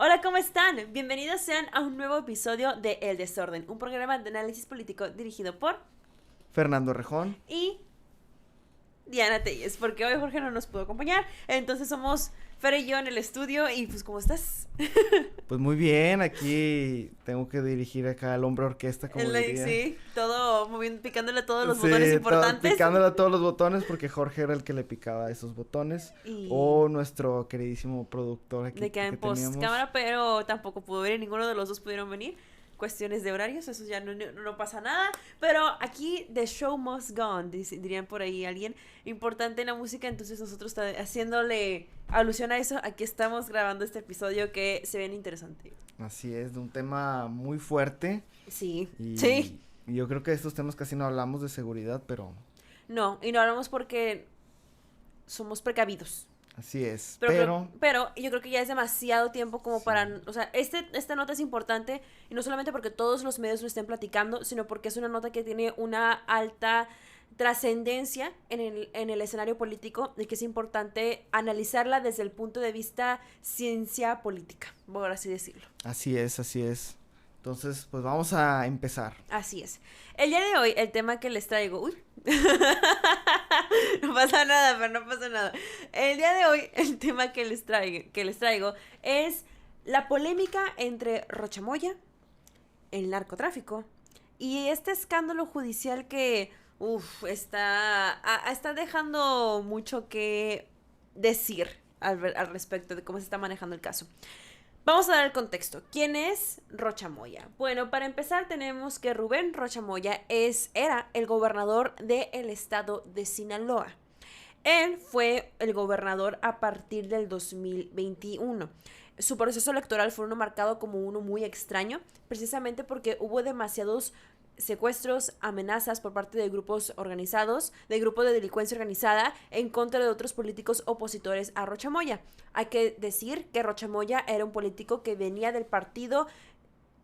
Hola, ¿cómo están? Bienvenidos sean a un nuevo episodio de El Desorden, un programa de análisis político dirigido por Fernando Rejón. y Diana Telles, porque hoy Jorge no nos pudo acompañar, entonces somos Fer y yo en el estudio y pues ¿cómo estás? Pues muy bien, aquí tengo que dirigir acá al hombre orquesta, como diría. Sí, todo moviendo, picándole a todos los Sí, botones importantes. picándole a todos los botones porque Jorge era el que le picaba a esos botones. Y O nuestro queridísimo productor aquí de que en que post teníamos. cámara, pero tampoco pudo venir, ninguno de los dos pudieron venir. Cuestiones de horarios, eso ya no pasa nada. Pero aquí, the show must go on, dirían por ahí alguien importante en la música. Entonces, nosotros haciéndole alusión a eso, aquí estamos grabando este episodio que se ve interesante. Así es, de un tema muy fuerte. Sí, Y, sí. y yo creo que de estos temas casi no hablamos de seguridad, pero No, y no hablamos porque somos precavidos. así es. Pero yo creo que ya es demasiado tiempo como Sí. para, o sea, esta nota es importante y no solamente porque todos los medios lo estén platicando, sino porque es una nota que tiene una alta trascendencia en el escenario político y que es importante analizarla desde el punto de vista ciencia política, por así decirlo. Así es, así es. Entonces, pues vamos a empezar. Así es. El día de hoy, el tema que les traigo. Uy. No pasa nada, pero no pasa nada. El día de hoy, el tema que les traigo es la polémica entre Rocha Moya, el narcotráfico, y este escándalo judicial que, está dejando mucho que decir al respecto de cómo se está manejando el caso. Vamos a dar el contexto. ¿Quién es Rocha Moya? Bueno, para empezar tenemos que Rubén Rocha Moya era el gobernador del estado de Sinaloa. Él fue el gobernador a partir del 2021. Su proceso electoral fue uno marcado como uno muy extraño, precisamente porque hubo demasiados secuestros, amenazas por parte de grupos organizados, de grupos de delincuencia organizada en contra de otros políticos opositores a Rocha Moya. Hay que decir que Rocha Moya era un político que venía del partido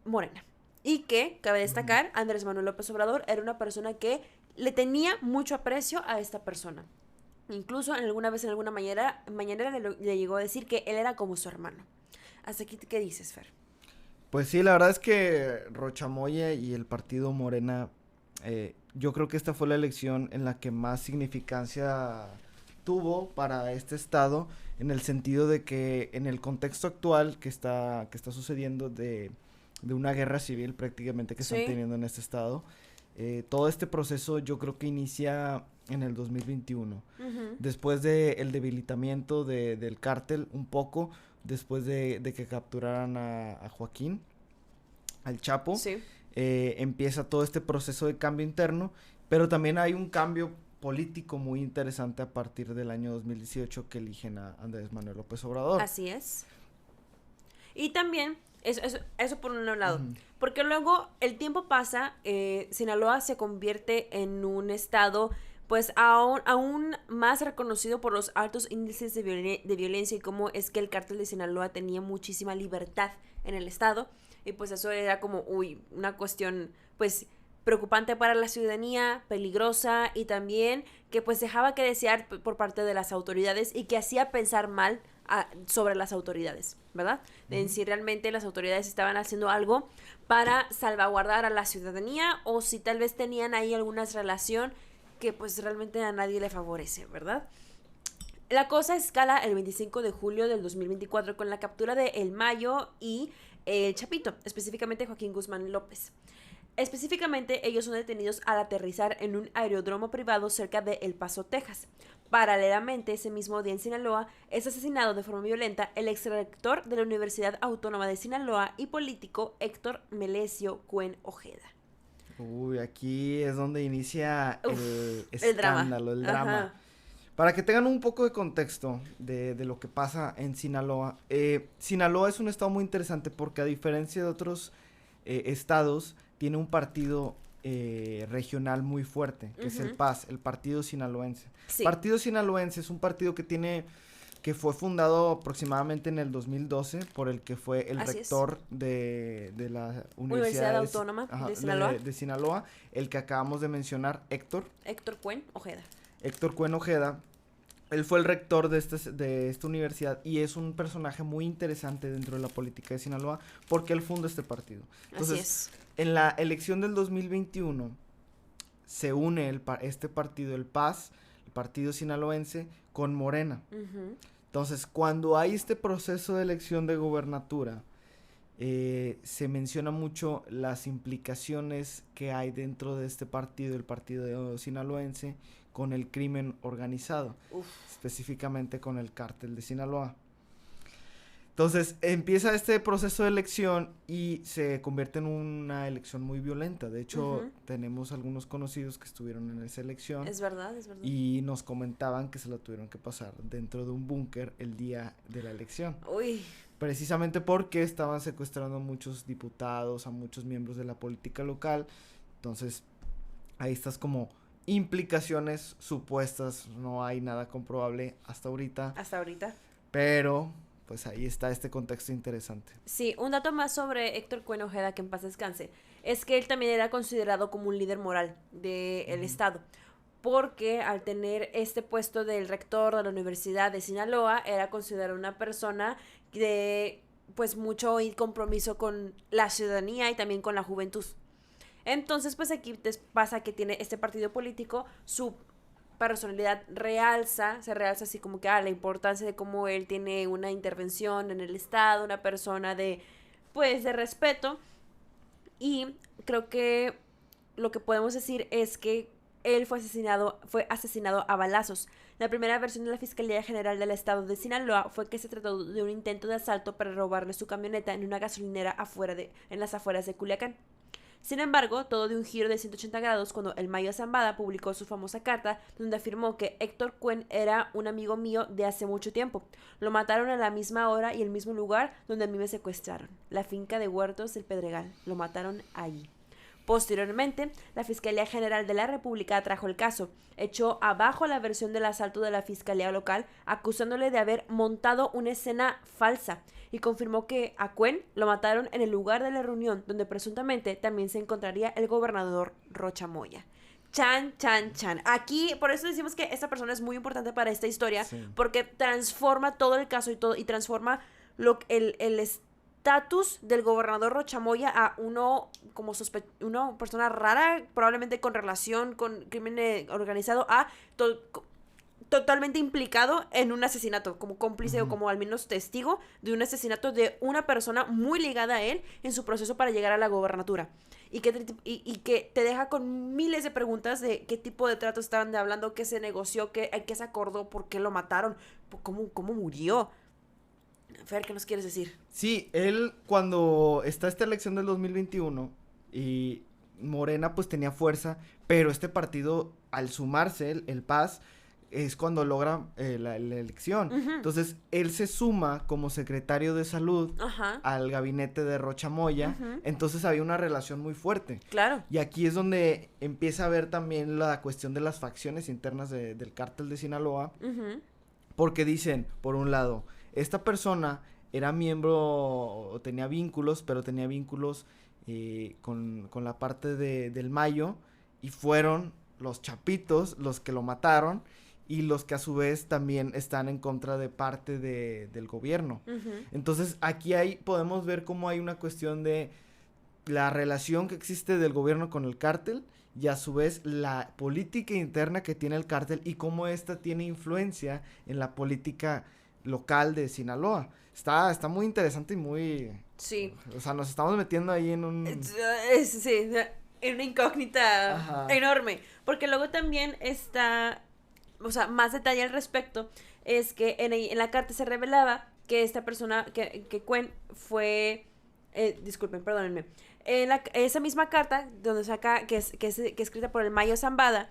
Morena y que, cabe destacar, Andrés Manuel López Obrador era una persona que le tenía mucho aprecio a esta persona. Incluso alguna vez en alguna mañanera le llegó a decir que él era como su hermano. ¿Hasta aquí qué dices, Fer? Pues sí, la verdad es que Rochamoya y el partido Morena, yo creo que esta fue la elección en la que más significancia tuvo para este estado, en el sentido de que en el contexto actual que está sucediendo de una guerra civil prácticamente que están Sí. teniendo en este estado, todo este proceso yo creo que inicia en el 2021, Uh-huh. después del debilitamiento del cártel un poco, después de que capturaran a Joaquín, al Chapo, Sí. empieza todo este proceso de cambio interno, pero también hay un cambio político muy interesante a partir del año 2018 que eligen a Andrés Manuel López Obrador. Así es. Y también, eso por un lado, Ujú. porque luego el tiempo pasa, Sinaloa se convierte en un estado pues aún más reconocido por los altos índices de violencia y cómo es que el cártel de Sinaloa tenía muchísima libertad en el estado y pues eso era como, una cuestión pues preocupante para la ciudadanía, peligrosa y también que pues dejaba que desear por parte de las autoridades y que hacía pensar mal sobre las autoridades, ¿verdad? De en si realmente las autoridades estaban haciendo algo para salvaguardar a la ciudadanía o si tal vez tenían ahí alguna relación que pues realmente a nadie le favorece, ¿verdad? La cosa escala el 25 de julio del 2024 con la captura de El Mayo y El Chapito, específicamente Joaquín Guzmán López. Específicamente, ellos son detenidos al aterrizar en un aeródromo privado cerca de El Paso, Texas. Paralelamente, ese mismo día en Sinaloa, es asesinado de forma violenta el exrector de la Universidad Autónoma de Sinaloa y político Héctor Melesio Cuen Ojeda. Uy, aquí es donde inicia el El drama. escándalo, el drama. Ajá. Para que tengan un poco de contexto de lo que pasa en Sinaloa, Sinaloa es un estado muy interesante porque a diferencia de otros estados, tiene un partido regional muy fuerte, que es el Ujú. PAS, el Partido Sinaloense. Sí. Partido Sinaloense es un partido que fue fundado aproximadamente en el 2012 por el que fue el Así es. rector de la Universidad Universidad Autónoma de Sinaloa. de Sinaloa, el que acabamos de mencionar, Héctor Héctor Cuen Ojeda. Cuen Ojeda. Él fue el rector de esta universidad y es un personaje muy interesante dentro de la política de Sinaloa porque él funda este partido. Entonces, Así es. en la elección del 2021 se une este partido, el PAS, el Partido Sinaloense, con Morena. Uh-huh. Entonces, cuando hay este proceso de elección de gobernatura, se menciona mucho las implicaciones que hay dentro de este partido, el Partido Sinaloense, con el crimen organizado, Uf. específicamente con el cártel de Sinaloa. Entonces empieza este proceso de elección y se convierte en una elección muy violenta. De hecho, tenemos algunos conocidos que estuvieron en esa elección. Es verdad, es verdad. Y nos comentaban que se la tuvieron que pasar dentro de un búnker el día de la elección. Uy. Precisamente porque estaban secuestrando a muchos diputados, a muchos miembros de la política local. Entonces, ahí estás como implicaciones supuestas, no hay nada comprobable hasta ahorita. Hasta ahorita. Pero, pues ahí está este contexto interesante. Sí, un dato más sobre Héctor Cuen Ojeda, que en paz descanse, es que él también era considerado como un líder moral del estado, porque al tener este puesto del rector de la Universidad de Sinaloa, era considerado una persona de, pues, mucho compromiso con la ciudadanía y también con la juventud. Entonces, pues aquí pasa que tiene este partido político, su personalidad se realza así como que la importancia de cómo él tiene una intervención en el Estado, una persona de, pues, de respeto. Y creo que lo que podemos decir es que él fue asesinado a balazos. La primera versión de la Fiscalía General del Estado de Sinaloa fue que se trató de un intento de asalto para robarle su camioneta en una gasolinera en las afueras de Culiacán. Sin embargo, todo dio un giro de 180 grados cuando el Mayo Zambada publicó su famosa carta donde afirmó que Héctor Cuen era un amigo mío de hace mucho tiempo. Lo mataron a la misma hora y el mismo lugar donde a mí me secuestraron, la finca de Huertos del Pedregal. Lo mataron allí. Posteriormente, la Fiscalía General de la República trajo el caso, echó abajo la versión del asalto de la Fiscalía local, acusándole de haber montado una escena falsa, y confirmó que a Cuen lo mataron en el lugar de la reunión, donde presuntamente también se encontraría el gobernador Rocha Moya. Chan, chan, chan. Aquí, por eso decimos que esta persona es muy importante para esta historia, sí, porque transforma todo el caso y transforma el estatus del gobernador Rocha Moya a uno como una persona rara, probablemente con relación con crimen organizado, a totalmente implicado en un asesinato, como cómplice o como al menos testigo de un asesinato de una persona muy ligada a él en su proceso para llegar a la gobernatura. Y que te deja con miles de preguntas de qué tipo de trato estaban hablando, qué se negoció, qué se acordó, por qué lo mataron, cómo murió. Fer, ¿qué nos quieres decir? Sí, él cuando está esta elección del 2021 y Morena pues tenía fuerza, pero este partido al sumarse, el PAS, es cuando logra la elección. Entonces, él se suma como secretario de salud al gabinete de Rocha Moya. Entonces, había una relación muy fuerte. Claro. Y aquí es donde empieza a ver también la cuestión de las facciones internas del cártel de Sinaloa. Porque dicen, por un lado, esta persona era miembro o tenía vínculos, pero tenía vínculos con la parte del Mayo, y fueron los chapitos los que lo mataron y los que a su vez también están en contra de parte del gobierno. Entonces aquí podemos ver cómo hay una cuestión de la relación que existe del gobierno con el cártel y a su vez la política interna que tiene el cártel y cómo esta tiene influencia en la política local de Sinaloa. Está muy interesante y muy... Sí. O sea, nos estamos metiendo ahí en un... Sí, en una incógnita enorme. Porque luego también está... O sea, más detalle al respecto es que en la carta se revelaba que esta persona, que Cuen fue... disculpen, perdónenme. En esa misma carta, donde saca que es escrita por el Mayo Zambada,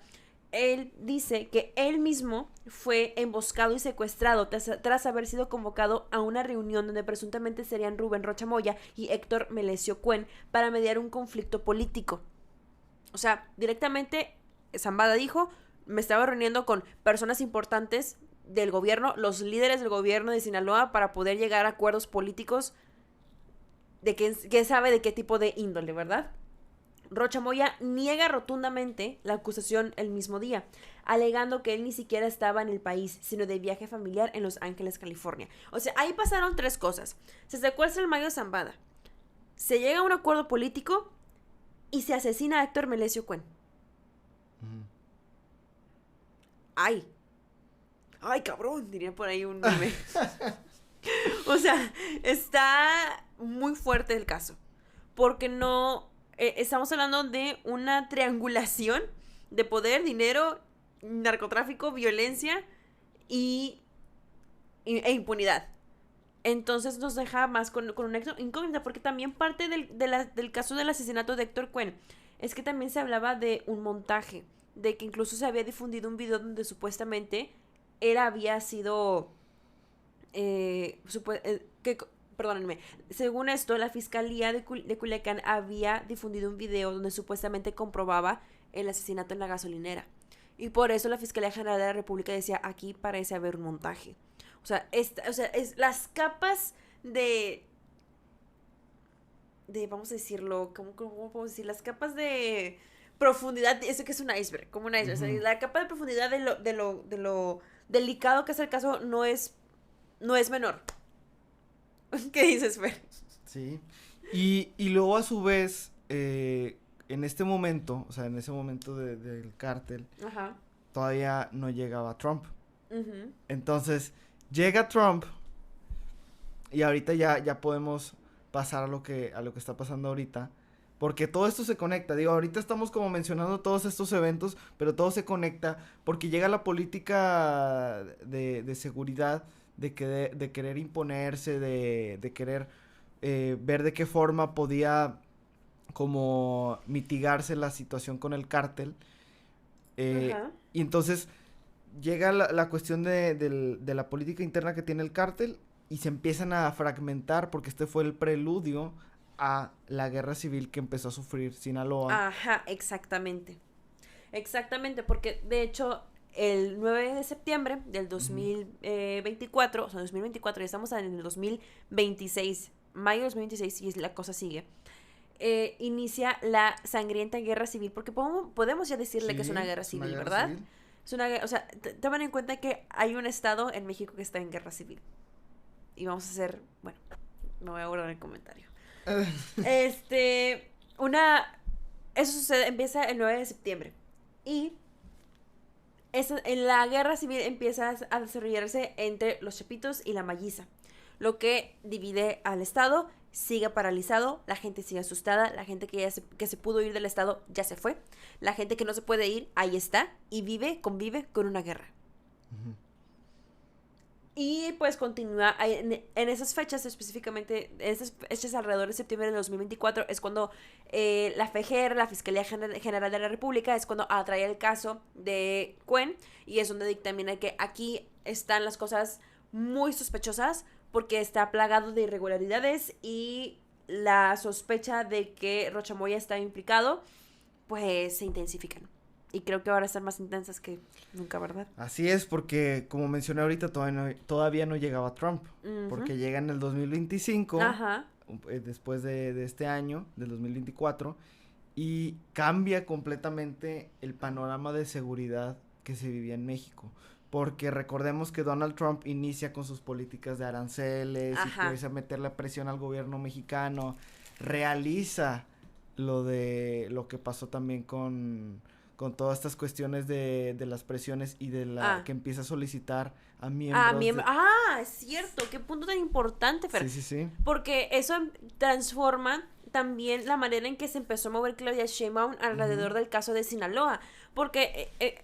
él dice que él mismo fue emboscado y secuestrado tras haber sido convocado a una reunión donde presuntamente serían Rubén Rocha Moya y Héctor Melesio Cuen para mediar un conflicto político. O sea, directamente Zambada dijo: me estaba reuniendo con personas importantes del gobierno, los líderes del gobierno de Sinaloa, para poder llegar a acuerdos políticos de quién sabe de qué tipo de índole, ¿verdad? Rocha Moya niega rotundamente la acusación el mismo día, alegando que él ni siquiera estaba en el país, sino de viaje familiar en Los Ángeles, California. O sea, ahí pasaron 3 cosas. Se secuestra el Mayo Zambada, se llega a un acuerdo político y se asesina a Héctor Melesio Cuen. ¡Ay! ¡Ay, cabrón! Diría por ahí un meme. O sea, está muy fuerte el caso. Porque no... estamos hablando de una triangulación de poder, dinero, narcotráfico, violencia e impunidad. Entonces nos deja más con una incógnita, porque también parte del caso del asesinato de Héctor Cuen es que también se hablaba de un montaje, de que incluso se había difundido un video donde supuestamente él había sido... perdónenme, según esto, la Fiscalía de Culiacán había difundido un video donde supuestamente comprobaba el asesinato en la gasolinera. Y por eso la Fiscalía General de la República decía, aquí parece haber un montaje. O sea, es las capas de vamos a decirlo, ¿cómo podemos decir? Las capas de profundidad, eso que es un iceberg, como un iceberg. O sea, la capa de profundidad de lo delicado que es el caso no es menor. ¿Qué dices, Fer? Sí. Y luego a su vez, en este momento, o sea, en ese momento del cártel, Ajá. todavía no llegaba Trump. Uh-huh. Entonces, llega Trump y ahorita ya podemos pasar a lo que está pasando ahorita. Porque todo esto se conecta. Digo, ahorita estamos como mencionando todos estos eventos, pero todo se conecta porque llega la política de seguridad, de querer imponerse, de querer ver de qué forma podía como mitigarse la situación con el cártel. Y entonces llega la cuestión de la política interna que tiene el cártel y se empiezan a fragmentar porque este fue el preludio a la guerra civil que empezó a sufrir Sinaloa. Ajá, exactamente. Exactamente, porque de hecho el 9 de septiembre del 2024, o sea, 2024, ya estamos en el 2026, mayo de 2026, y la cosa sigue, inicia la sangrienta guerra civil, porque podemos ya decirle que es una guerra civil, ¿verdad? Civil. Es una guerra, o sea, tomen en cuenta que hay un estado en México que está en guerra civil. Y vamos a hacer, bueno, me voy a guardar el comentario. Eso sucede, empieza el 9 de septiembre. Y en la guerra civil empieza a desarrollarse entre los chapitos y la malliza, lo que divide al estado. Sigue paralizado, la gente sigue asustada, la gente que se pudo ir del estado ya se fue, la gente que no se puede ir, ahí está, y convive con una guerra. Uh-huh. Y pues continúa en esas fechas, específicamente, en esas fechas alrededor de septiembre de 2024, es cuando la FGR, la Fiscalía General de la República, es cuando atrae el caso de Cuen, y es donde dictamina que aquí están las cosas muy sospechosas, porque está plagado de irregularidades y la sospecha de que Rocha Moya está implicado, pues se intensifican. Y creo que ahora están más intensas que nunca, ¿verdad? Así es, porque como mencioné ahorita, todavía no llegaba Trump. Uh-huh. Porque llega en el 2025, ajá, después de este año, del 2024, y cambia completamente el panorama de seguridad que se vivía en México. Porque recordemos que Donald Trump inicia con sus políticas de aranceles, ajá, y empieza a meterle presión al gobierno mexicano, realiza lo que pasó también con todas estas cuestiones de las presiones y de que empieza a solicitar a miembros. Es cierto, qué punto tan importante, Fer. Sí. Porque eso transforma también la manera en que se empezó a mover Claudia Sheinbaum alrededor del caso de Sinaloa. Porque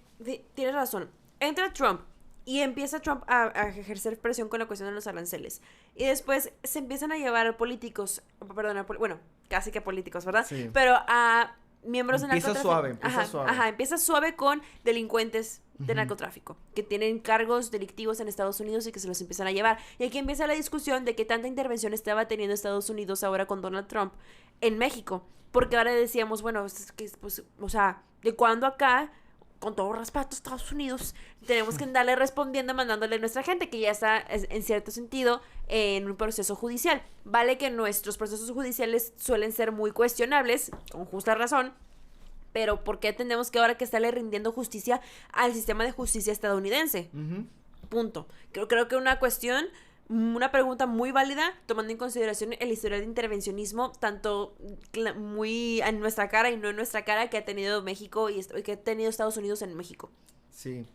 tienes razón, entra Trump y empieza Trump a ejercer presión con la cuestión de los aranceles. Y después se empiezan a llevar políticos, casi que políticos, ¿verdad? Sí. Pero a miembros empieza de narcotráfico. Empieza suave con delincuentes de narcotráfico que tienen cargos delictivos en Estados Unidos y que se los empiezan a llevar. Y aquí empieza la discusión de qué tanta intervención estaba teniendo Estados Unidos ahora con Donald Trump en México. Porque ahora decíamos, bueno, pues, o sea, ¿de cuándo acá con todo respeto a Estados Unidos, tenemos que andarle respondiendo, mandándole a nuestra gente que ya está, en cierto sentido, en un proceso judicial. Vale que nuestros procesos judiciales suelen ser muy cuestionables, con justa razón, pero ¿por qué tenemos que ahora que estarle rindiendo justicia al sistema de justicia estadounidense? Ujú. Punto. Creo que una pregunta muy válida, tomando en consideración el historial de intervencionismo, tanto muy en nuestra cara y no en nuestra cara, que ha tenido México y que ha tenido Estados Unidos en México. Sí.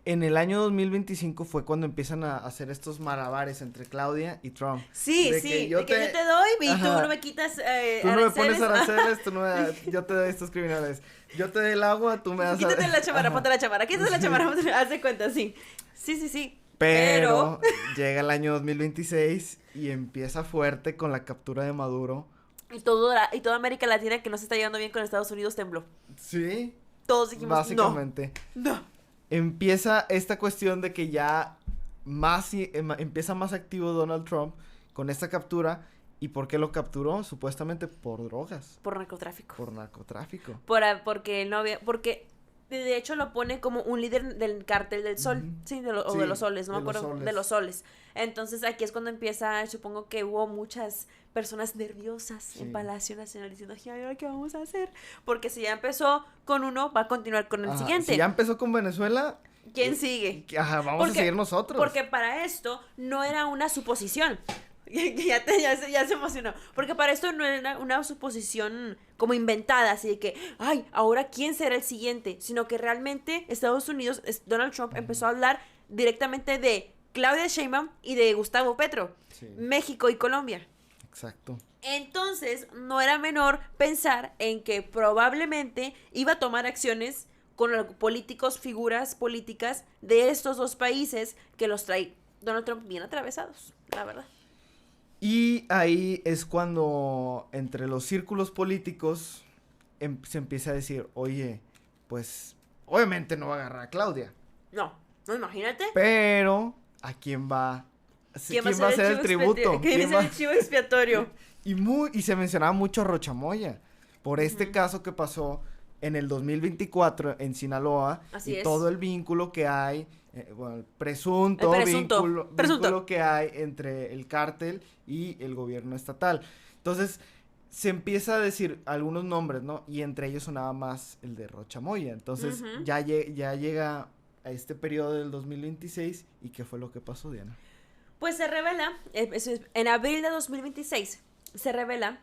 En el año 2025 fue cuando empiezan a hacer estos malabares entre Claudia y Trump. Sí, de sí, que yo de que yo te doy y tú no me quitas tú no me pones aranceles. aranceles, tú no me, yo te doy estos criminales. Yo te doy el agua, tú me das... Quítate la chamarra, Ajá. ponte la chamarra, quítate la chamarra, haz de cuenta, sí. Sí. Pero llega el año 2026 y empieza fuerte con la captura de Maduro. Y toda América Latina que no se está llevando bien con Estados Unidos tembló. Sí, Todos dijimos, básicamente. no. Empieza esta cuestión de que ya empieza más activo Donald Trump con esta captura. ¿Y por qué lo capturó? Supuestamente por drogas. Por narcotráfico. Por narcotráfico. Porque no había, porque de hecho lo pone como un líder del cártel del sol, Ujú. sí, de Sí, los soles, no me de los acuerdo, soles. de los soles. Entonces aquí es cuando empieza, supongo que hubo muchas personas nerviosas Sí. en Palacio Nacional diciendo, ay, ¿ahora qué vamos a hacer? Porque si ya empezó con uno, va a continuar con el Ajá, siguiente. Si ya empezó con Venezuela, ¿Quién sigue? ajá, vamos a seguir nosotros. Porque para esto no era una suposición. Ya se emocionó. Porque para esto no era una suposición como inventada, así de que, ay, ahora quién será el siguiente. Sino que realmente Estados Unidos, Donald Trump empezó a hablar directamente de Claudia Sheinbaum y de Gustavo Petro, Sí. México y Colombia. Exacto. Entonces, no era menor pensar en que probablemente iba a tomar acciones con los políticos, figuras políticas de estos dos países que los trae Donald Trump bien atravesados, la verdad. Y ahí es cuando entre los círculos políticos se empieza a decir, oye, pues obviamente no va a agarrar a Claudia, No, imagínate. pero ¿a quién va? ¿Quién va a ser el tributo? ¿Quién va a ser el chivo expiatorio? Y se mencionaba mucho a Rochamoya por este caso que pasó en el 2024 en Sinaloa. Así y es. todo el vínculo que hay, bueno, el presunto vínculo que hay entre el cártel y el gobierno estatal. Entonces, se empieza a decir algunos nombres, ¿no? Y entre ellos sonaba más el de Rochamoya. Entonces, Ujú. ya llega a este periodo del 2026. ¿Y qué fue lo que pasó, Diana? Pues se revela, en abril de 2026, se revela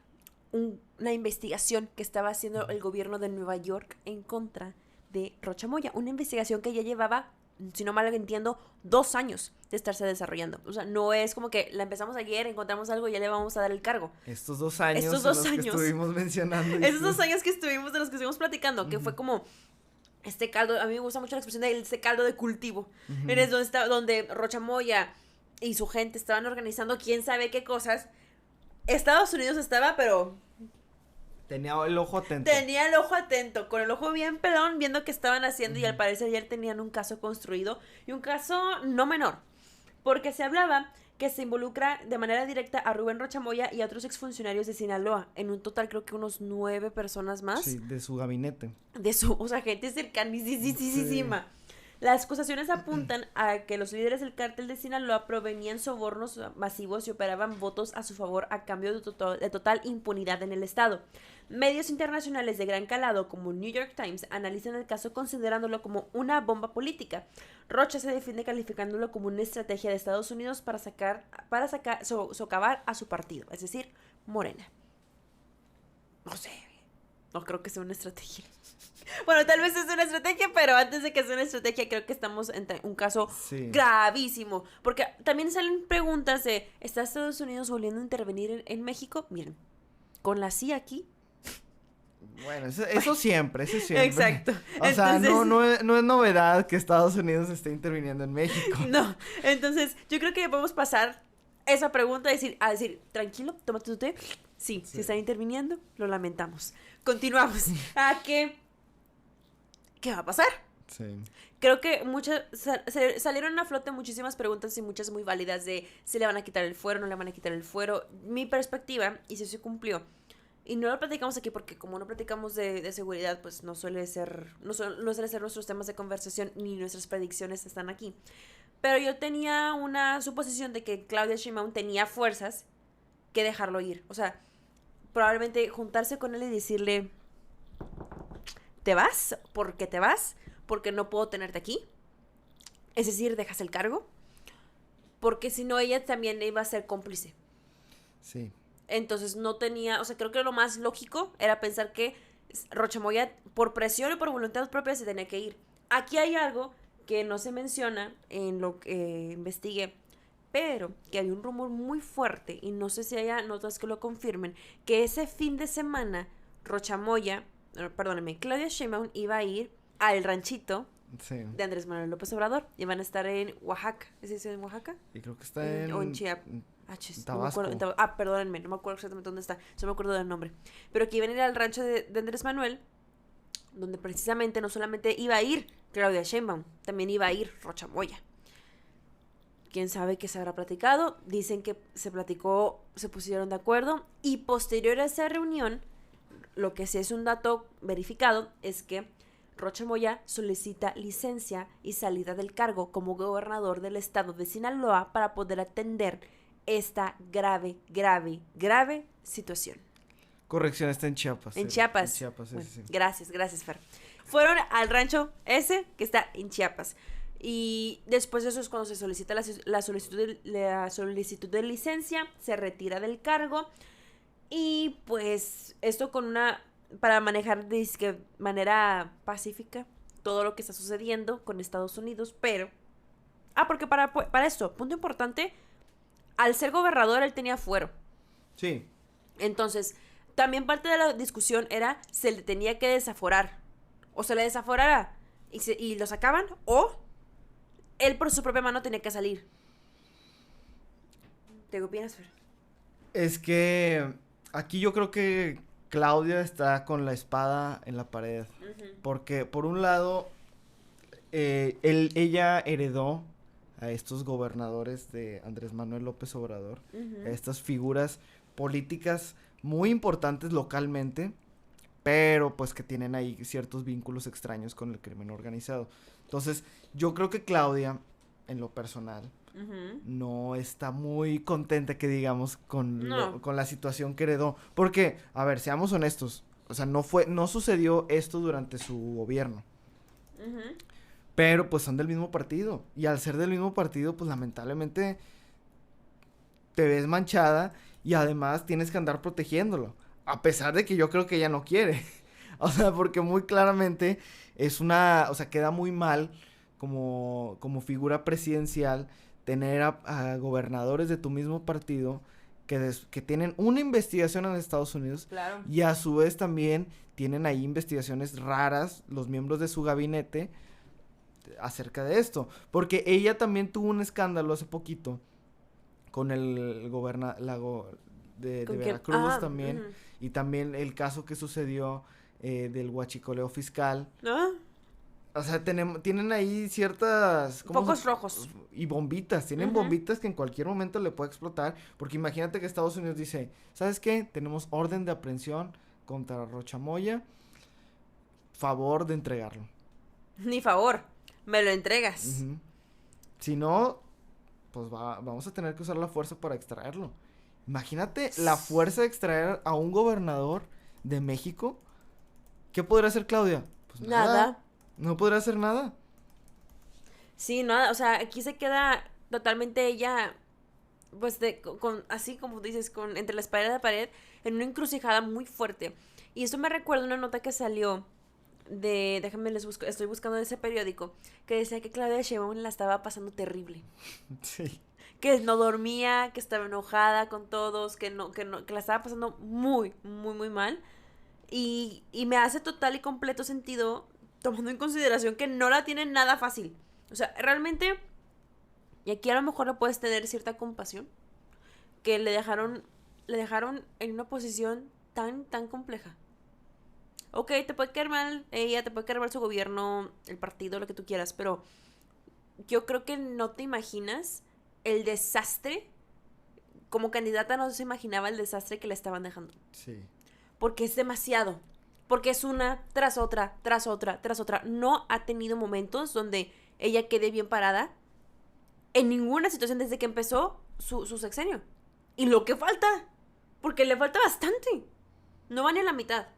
una investigación que estaba haciendo el gobierno de Nueva York en contra de Rochamoya. Una investigación que ya llevaba, si no mal entiendo, 2 años de estarse desarrollando. O sea, no es como que la empezamos ayer, encontramos algo y ya le vamos a dar el cargo. Estos 2 años Estos en 2 los años. que estuvimos mencionando. Esos 2 años que estuvimos, de los que estuvimos platicando, que fue como este caldo, a mí me gusta mucho la expresión de este caldo de cultivo. Ujú. Es donde Rochamoya y su gente estaban organizando quién sabe qué cosas. Estados Unidos estaba, pero Tenía el ojo atento. tenía el ojo atento, con el ojo bien pelón, viendo qué estaban haciendo. Y al parecer ya tenían un caso construido, y un caso no menor, porque se hablaba que se involucra de manera directa a Rubén Rochamoya y a otros exfuncionarios de Sinaloa. En un total creo que unos 9 personas más. Sí, de su gabinete. O sea, gente cercanísima. Las acusaciones apuntan a que los líderes del cártel de Sinaloa provenían sobornos masivos y operaban votos a su favor a cambio de total impunidad en el estado. Medios internacionales de gran calado como New York Times analizan el caso considerándolo como una bomba política. Rocha se defiende calificándolo como una estrategia de Estados Unidos para socavar a su partido, es decir, Morena. No sé, no creo que sea una estrategia. Bueno, tal vez es una estrategia, pero antes de que sea una estrategia, creo que estamos en un caso gravísimo. Porque también salen preguntas de, ¿está Estados Unidos volviendo a intervenir en México? Miren, con la CIA aquí. Bueno, eso siempre. Exacto. O sea, no es novedad que Estados Unidos esté interviniendo en México. No, entonces yo creo que podemos pasar esa pregunta a decir, tranquilo, tómate tu té. Sí, si están interviniendo, lo lamentamos. Continuamos. ¿Qué va a pasar? Sí. Creo que salieron a flote muchísimas preguntas y muchas muy válidas de si le van a quitar el fuero, no le van a quitar el fuero. Mi perspectiva, y si se cumplió, y no lo platicamos aquí porque como no platicamos de seguridad, pues no suele ser nuestros temas de conversación ni nuestras predicciones están aquí. Pero yo tenía una suposición de que Claudia Sheinbaum tenía fuerzas que dejarlo ir. O sea, probablemente juntarse con él y decirle, ¿te vas? ¿Por qué te vas? Porque no puedo tenerte aquí. Es decir, dejas el cargo. Porque si no, ella también iba a ser cómplice. Sí. Entonces no tenía, o sea, creo que lo más lógico era pensar que Rocha Moya, por presión y por voluntad propia, se tenía que ir. Aquí hay algo que no se menciona en lo que investigué, pero que había un rumor muy fuerte, y no sé si haya notas que lo confirmen, que ese fin de semana Rocha Moya, perdóname, Claudia Sheinbaum iba a ir al ranchito Sí. de Andrés Manuel López Obrador. Iban a estar en Oaxaca. ¿Es eso en Oaxaca? Y creo que está O en Chiapas. en No me Tabasco. acuerdo, perdónenme, no me acuerdo exactamente dónde está. Solo me acuerdo del nombre. Pero que iban a ir al rancho de Andrés Manuel, donde precisamente no solamente iba a ir Claudia Sheinbaum, también iba a ir Rocha Moya. Quién sabe qué se habrá platicado. Dicen que se platicó, se pusieron de acuerdo. Y posterior a esa reunión, lo que sí es un dato verificado es que Rocha Moya solicita licencia y salida del cargo como gobernador del estado de Sinaloa para poder atender esta grave situación. Corrección, está en Chiapas. En Chiapas. En Chiapas, bueno, sí. Gracias, Fer. Fueron al rancho ese que está en Chiapas. Y después de eso es cuando se solicita la solicitud de licencia, se retira del cargo. Y pues esto para manejar de manera pacífica todo lo que está sucediendo con Estados Unidos, pero... porque para esto, punto importante, al ser gobernador él tenía fuero. Sí. Entonces, también parte de la discusión era, se le tenía que desaforar, o se le desaforara y lo sacaban, o él por su propia mano tenía que salir. ¿Qué opinas, Fer? Es que aquí yo creo que Claudia está con la espada en la pared. Uh-huh. Porque por un lado, ella heredó a estos gobernadores de Andrés Manuel López Obrador, Uh-huh. a estas figuras políticas muy importantes localmente, pero pues que tienen ahí ciertos vínculos extraños con el crimen organizado. Entonces, yo creo que Claudia, en lo personal, Uh-huh. no está muy contenta, que digamos, con No. con la situación que heredó. Porque, a ver, seamos honestos, o sea, no sucedió esto durante su gobierno. Uh-huh. Pero pues son del mismo partido. Y al ser del mismo partido, pues lamentablemente te ves manchada y además tienes que andar protegiéndolo. A pesar de que yo creo que ella no quiere. O sea, porque muy claramente o sea, queda muy mal como figura presidencial tener a gobernadores de tu mismo partido que tienen una investigación en Estados Unidos. Claro. Y a su vez también tienen ahí investigaciones raras los miembros de su gabinete acerca de esto. Porque ella también tuvo un escándalo hace poquito con el de Veracruz también. Uh-huh. Y también el caso que sucedió del huachicoleo fiscal. ¿No? O sea, tienen ahí ciertas... Focos rojos. Y bombitas. Tienen bombitas que en cualquier momento le puede explotar. Porque imagínate que Estados Unidos dice, ¿sabes qué? Tenemos orden de aprehensión contra Rocha Moya. Favor de entregarlo. Ni favor. Me lo entregas. Uh-huh. Si no, pues vamos a tener que usar la fuerza para extraerlo. Imagínate la fuerza de extraer a un gobernador de México. ¿Qué podría hacer Claudia? Pues nada. No podría hacer nada. Sí, nada, o sea, aquí se queda totalmente ella, pues así como dices, entre la espada y la pared, en una encrucijada muy fuerte. Y eso me recuerda una nota que salió déjenme estoy buscando ese periódico, que decía que Claudia Sheinbaum la estaba pasando terrible. Sí. Que no dormía, que estaba enojada con todos, que la estaba pasando muy, muy, muy mal. Y me hace total y completo sentido, tomando en consideración que no la tienen nada fácil. O sea, realmente, y aquí a lo mejor le puedes tener cierta compasión, que le dejaron en una posición tan compleja. Ok, te puede caer mal ella, te puede caer mal su gobierno, el partido, lo que tú quieras, pero yo creo que no te imaginas el desastre. Como candidata no se imaginaba el desastre que le estaban dejando. Sí. porque es demasiado. Porque es una tras otra, tras otra, tras otra. No ha tenido momentos donde ella quede bien parada en ninguna situación desde que empezó su sexenio. Y lo que falta, porque le falta bastante. No va ni a la mitad.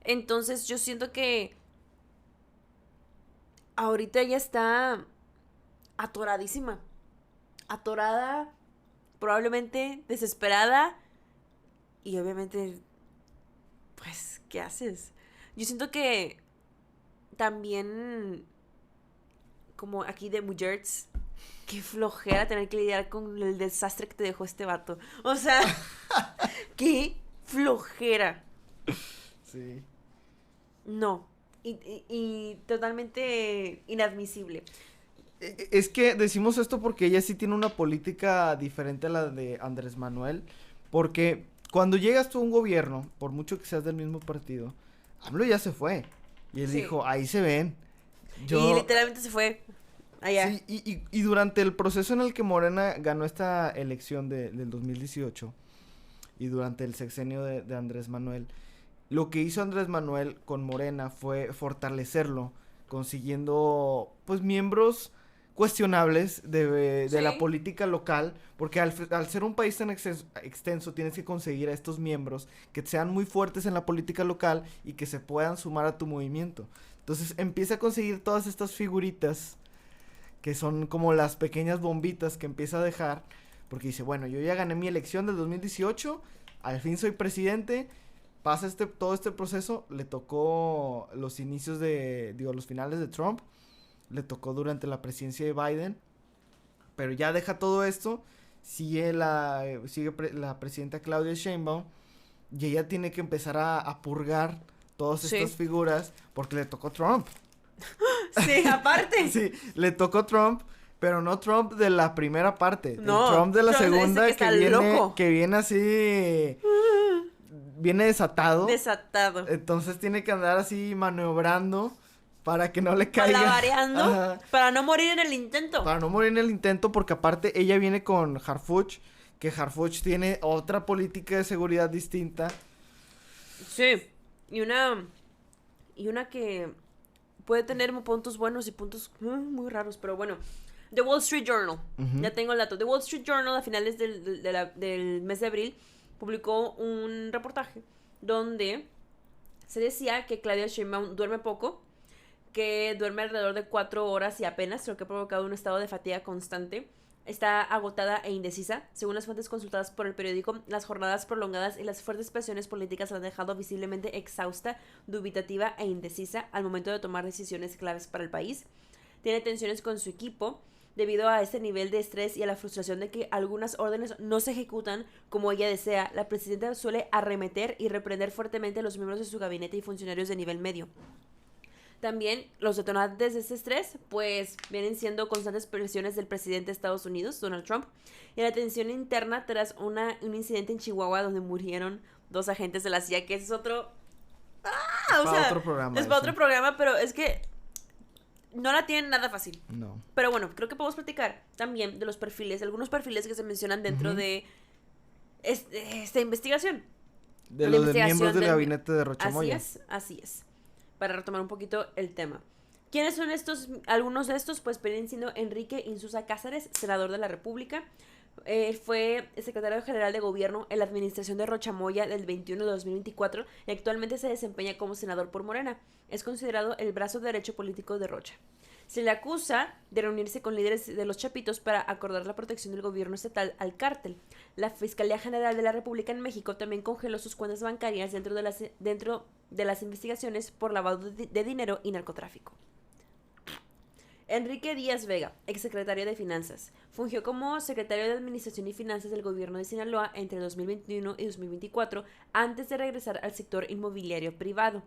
Entonces yo siento que ahorita ella está atoradísima. Atorada, probablemente desesperada. Y obviamente, pues, ¿qué haces? Yo siento que también, como aquí de Mujerts, qué flojera tener que lidiar con el desastre que te dejó este vato. O sea, qué flojera. Sí. No. Y totalmente inadmisible. Es que decimos esto porque ella sí tiene una política diferente a la de Andrés Manuel, porque cuando llegas tú a un gobierno, por mucho que seas del mismo partido, AMLO ya se fue, y él Sí. dijo, ahí se ven. Y literalmente se fue allá. Sí, y durante el proceso en el que Morena ganó esta elección del 2018, y durante el sexenio de Andrés Manuel, lo que hizo Andrés Manuel con Morena fue fortalecerlo, consiguiendo pues miembros cuestionables de Sí. la política local, porque al ser un país tan extenso tienes que conseguir a estos miembros que sean muy fuertes en la política local y que se puedan sumar a tu movimiento. Entonces empieza a conseguir todas estas figuritas que son como las pequeñas bombitas que empieza a dejar, porque dice, bueno, yo ya gané mi elección del 2018, al fin soy presidente. Pasa todo este proceso, le tocó los inicios los finales de Trump, le tocó durante la presidencia de Biden, pero ya deja todo esto, sigue la presidenta Claudia Sheinbaum, y ella tiene que empezar a purgar todas estas figuras, porque le tocó Trump. Sí, aparte. Sí, le tocó Trump, pero no Trump de la primera parte, No, el Trump de la Trump segunda que viene loco. que viene así... Viene desatado. Desatado. Entonces tiene que andar así maniobrando para que no le caiga. Malabareando. Ajá. Para no morir en el intento. Para no morir en el intento, porque aparte ella viene con Harfuch, que Harfuch tiene otra política de seguridad distinta. Sí. Y una que puede tener puntos buenos y puntos muy raros, pero bueno. The Wall Street Journal. Ujú. Ya tengo el dato. The Wall Street Journal a finales del mes de abril publicó un reportaje donde se decía que Claudia Sheinbaum duerme poco, que duerme alrededor de 4 horas y apenas, lo que ha provocado un estado de fatiga constante. Está agotada e indecisa. Según las fuentes consultadas por el periódico, las jornadas prolongadas y las fuertes presiones políticas la han dejado visiblemente exhausta, dubitativa e indecisa al momento de tomar decisiones claves para el país. Tiene tensiones con su equipo debido a este nivel de estrés y a la frustración de que algunas órdenes no se ejecutan como ella desea. La presidenta suele arremeter y reprender fuertemente a los miembros de su gabinete y funcionarios de nivel medio. También los detonantes de este estrés pues vienen siendo constantes presiones del presidente de Estados Unidos, Donald Trump, y la tensión interna tras un incidente en Chihuahua donde murieron 2 agentes de la CIA, que ese es otro... Es para otro programa. Es para otro programa, pero es que no la tienen nada fácil. No. Pero bueno, creo que podemos platicar también de los perfiles, algunos perfiles que se mencionan dentro de esta investigación. De los miembros del gabinete de Rochamoya. Así es. Para retomar un poquito el tema. ¿Quiénes son estos? Algunos de estos pues vienen siendo Enrique Insusa Cázares, senador de la República. Fue secretario general de gobierno en la administración de Rochamoya del 21 de 2024 y actualmente se desempeña como senador por Morena. Es considerado el brazo derecho político de Rocha. Se le acusa de reunirse con líderes de los Chapitos para acordar la protección del gobierno estatal al cártel. La Fiscalía General de la República en México también congeló sus cuentas bancarias dentro de las investigaciones por lavado de dinero y narcotráfico. Enrique Díaz Vega, exsecretario de Finanzas, fungió como secretario de Administración y Finanzas del gobierno de Sinaloa entre 2021 y 2024 antes de regresar al sector inmobiliario privado.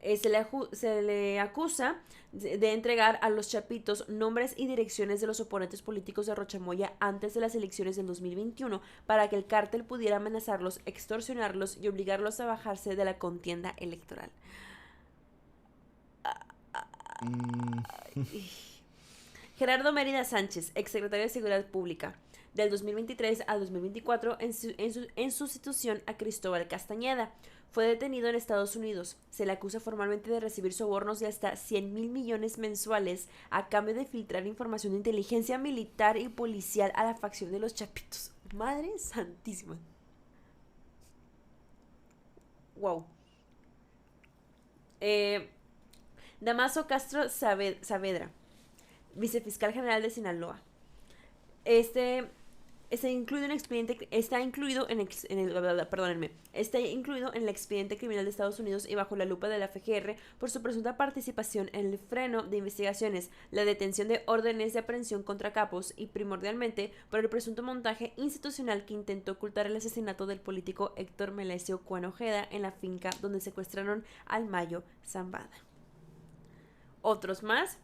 Se le acusa de entregar a los Chapitos nombres y direcciones de los oponentes políticos de Rochamoya antes de las elecciones del 2021 para que el cártel pudiera amenazarlos, extorsionarlos y obligarlos a bajarse de la contienda electoral. Gerardo Mérida Sánchez, exsecretario de Seguridad Pública. del 2023 al 2024 en sustitución a Cristóbal Castañeda. Fue detenido en Estados Unidos. Se le acusa formalmente de recibir sobornos de hasta 100 mil millones mensuales a cambio de filtrar información de inteligencia militar y policial a la facción de los Chapitos. Madre santísima. Wow. Damaso Castro Saavedra, vicefiscal general de Sinaloa. Está incluido en el expediente criminal de Estados Unidos y bajo la lupa de la FGR por su presunta participación en el freno de investigaciones, la detención de órdenes de aprehensión contra capos y primordialmente por el presunto montaje institucional que intentó ocultar el asesinato del político Héctor Melesio Cuán Ojeda en la finca donde secuestraron al Mayo Zambada. Otros más.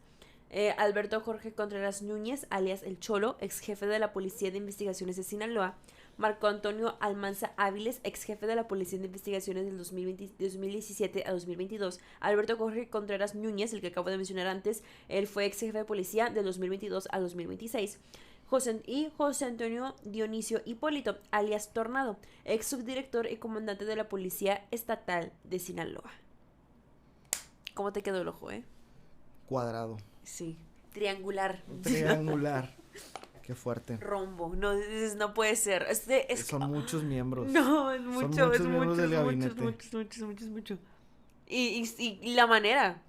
Alberto Jorge Contreras Núñez, alias El Cholo, ex jefe de la Policía de Investigaciones de Sinaloa. Marco Antonio Almanza Áviles, ex jefe de la Policía de Investigaciones del 2017 a 2022. Alberto Jorge Contreras Núñez, el que acabo de mencionar antes, él fue ex jefe de policía del 2022 a 2026. José Antonio Dionisio Hipólito, alias Tornado, ex subdirector y comandante de la Policía Estatal de Sinaloa. ¿Cómo te quedó el ojo, Cuadrado. Sí, triangular. Triangular. Qué fuerte. Rombo, no puede ser. Son muchos miembros. No, es mucho, son muchos del gabinete. Muchos. Y la manera.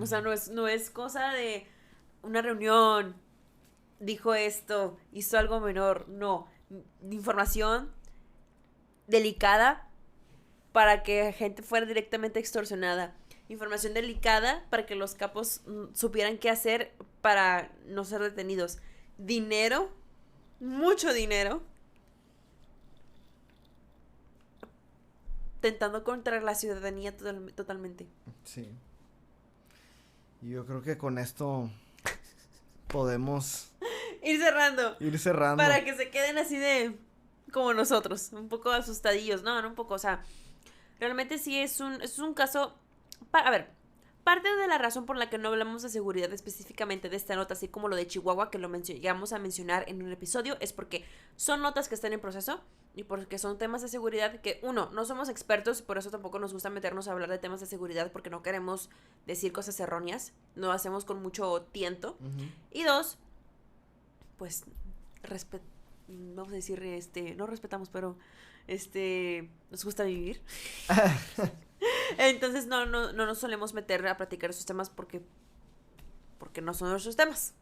O sea, no es cosa de una reunión, dijo esto, hizo algo menor. No, información delicada para que gente fuera directamente extorsionada. Información delicada para que los capos supieran qué hacer para no ser detenidos. Dinero, mucho dinero, tentando contra la ciudadanía totalmente. Sí. Y yo creo que con esto podemos ir cerrando. Para que se queden así de como nosotros, un poco asustadillos. No un poco, o sea, realmente sí es un caso. A ver, parte de la razón por la que no hablamos de seguridad específicamente de esta nota, así como lo de Chihuahua, que llegamos a mencionar en un episodio, es porque son notas que están en proceso y porque son temas de seguridad que, uno, no somos expertos, por eso tampoco nos gusta meternos a hablar de temas de seguridad porque no queremos decir cosas erróneas, lo hacemos con mucho tiento. Uh-huh. Y dos, pues, vamos a decir, no respetamos, pero, nos gusta vivir. Entonces no nos solemos meter a platicar esos temas porque no son nuestros temas.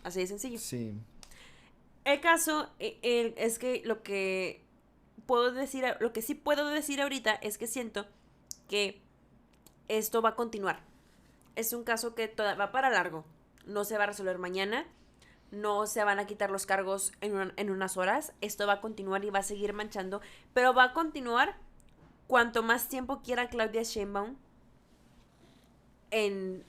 Así de sencillo. Sí. El caso es que lo que sí puedo decir ahorita es que siento que esto va a continuar. Es un caso que va para largo. No se va a resolver mañana. No se van a quitar los cargos en unas horas. Esto va a continuar y va a seguir manchando. Pero va a continuar cuanto más tiempo quiera Claudia Sheinbaum en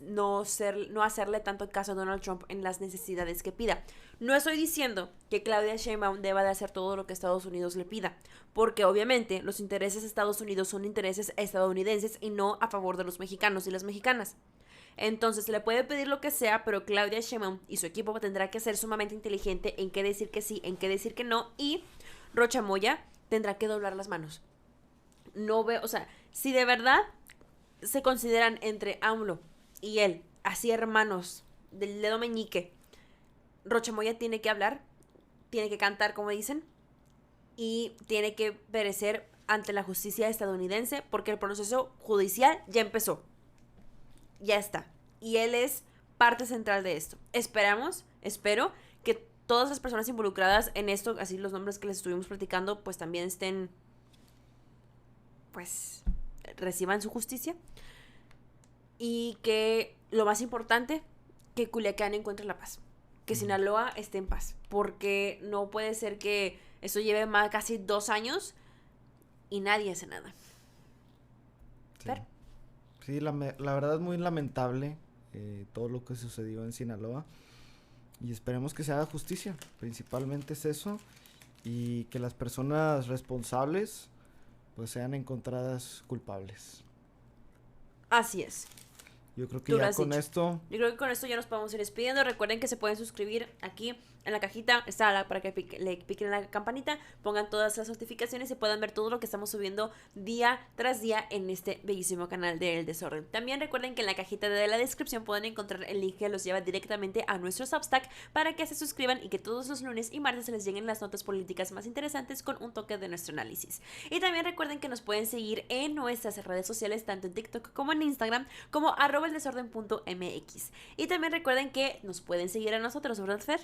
no hacerle tanto caso a Donald Trump en las necesidades que pida. No estoy diciendo que Claudia Sheinbaum deba de hacer todo lo que Estados Unidos le pida, porque obviamente los intereses de Estados Unidos son intereses estadounidenses y no a favor de los mexicanos y las mexicanas. Entonces se le puede pedir lo que sea, pero Claudia Sheinbaum y su equipo tendrá que ser sumamente inteligente en qué decir que sí, en qué decir que no, y Rocha Moya tendrá que doblar las manos. No veo, o sea, si de verdad se consideran entre AMLO y él, así hermanos, del dedo meñique, Rocha Moya tiene que hablar, tiene que cantar, como dicen, y tiene que perecer ante la justicia estadounidense, porque el proceso judicial ya empezó. Ya está. Y él es parte central de esto. Espero que todas las personas involucradas en esto, así los nombres que les estuvimos platicando, pues también reciban su justicia. Y que, lo más importante, que Culiacán encuentre la paz. Que Sinaloa esté en paz. Porque no puede ser que esto lleve casi 2 años y nadie hace nada. Sí, sí, la verdad es muy lamentable todo lo que sucedió en Sinaloa. Y esperemos que se haga justicia. Principalmente es eso. Y que las personas responsables pues sean encontradas culpables. Así es. Yo creo que Tú lo ya has con dicho. esto, Yo creo que con esto ya nos podemos ir despidiendo. Recuerden que se pueden suscribir aquí en la cajita, está para que le piquen en la campanita, pongan todas las notificaciones y puedan ver todo lo que estamos subiendo día tras día en este bellísimo canal de El Desorden. También recuerden que en la cajita de la descripción pueden encontrar el link que los lleva directamente a nuestro Substack para que se suscriban y que todos los lunes y martes les lleguen las notas políticas más interesantes con un toque de nuestro análisis. Y también recuerden que nos pueden seguir en nuestras redes sociales, tanto en TikTok como en Instagram, como @eldesorden.mx. Y también recuerden que nos pueden seguir a nosotros, ¿verdad, Fer?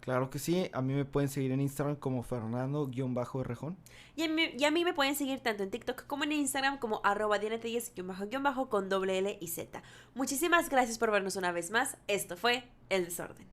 claro que sí, a mí me pueden seguir en Instagram como Fernando-Rejón. Y a mí me pueden seguir tanto en TikTok como en Instagram como @dianatelles__ con doble L y Z. Muchísimas gracias por vernos una vez más. Esto fue El Desorden.